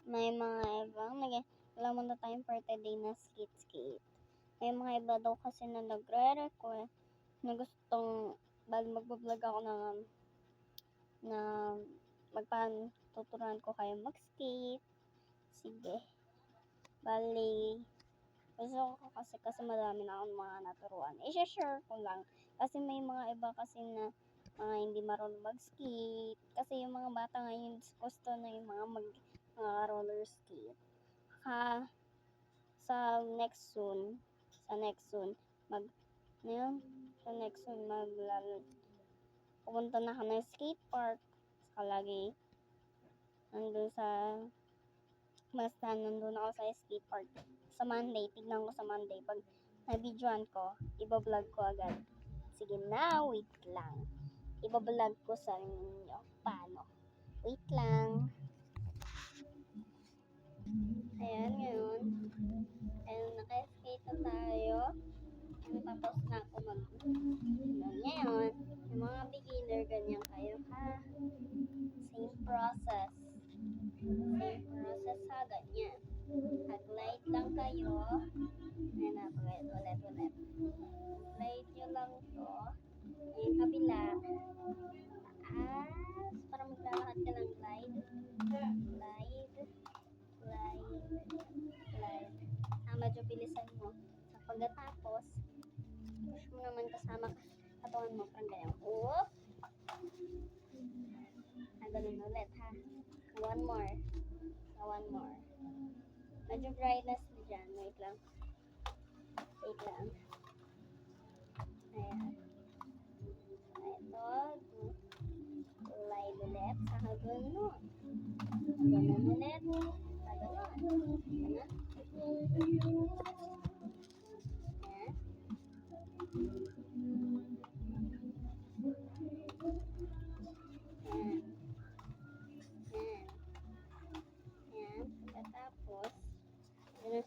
May mga ibang wala muna tayong per day na skit. May mga iba daw kasi na nagre-request na gustong magbablog ako na tuturuan ko kayo mag-skate. Sige. Bali, gusto ko kasi marami na akong mga naturuan. I-share ko lang. Kasi may mga iba kasi na mga hindi marunong mag-skate. Kasi yung mga bata ngayon gusto na yung mga roller skate. Sa next soon, pupunta na ako ng skate park. Saka lagi, nandun ako sa skate park. Sa Monday, tignan ko sa Monday. Pag na-videoan ko, ibablog ko agad. Sige na, wait lang. Ibablog ko sa inyo. Paano? Wait lang. Ayan, ngayon. Ayan, naka-skate na tayo. Tapos na ako ngayon, yung mga beginner, ganyan kayo ha. Same process ha, ganyan. Nag-glide lang kayo. Ayan na, ulit. Glide nyo lang to. Yung kabila. Para maglalakad ka ng glide. Medyo bilisan mo. Sa pagkatapos, push mo naman kasama katawan mo. Parang ganyan. Oop! Ganun ulit ha. One more. Medyo brightness na dyan. Wait lang. Ayan. Ito. Slide ulit. Saka ganun. Ganun ulit. Ganun. Ayan. Tapos,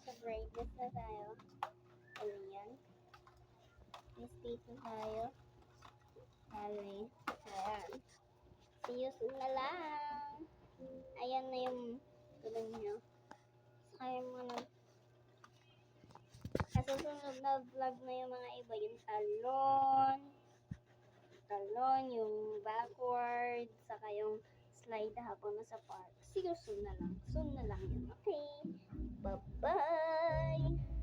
sa brightness na tayo. Ayan. State na tayo. Ayan. See you soon na lang. Ayan na yung tulong nyo. Saka yung mga susunod na vlog na yung mga iba. Yung talon, yung backward, saka yung slide habang nasa park. See you soon na lang. Soon na lang yun. Okay. Bye-bye!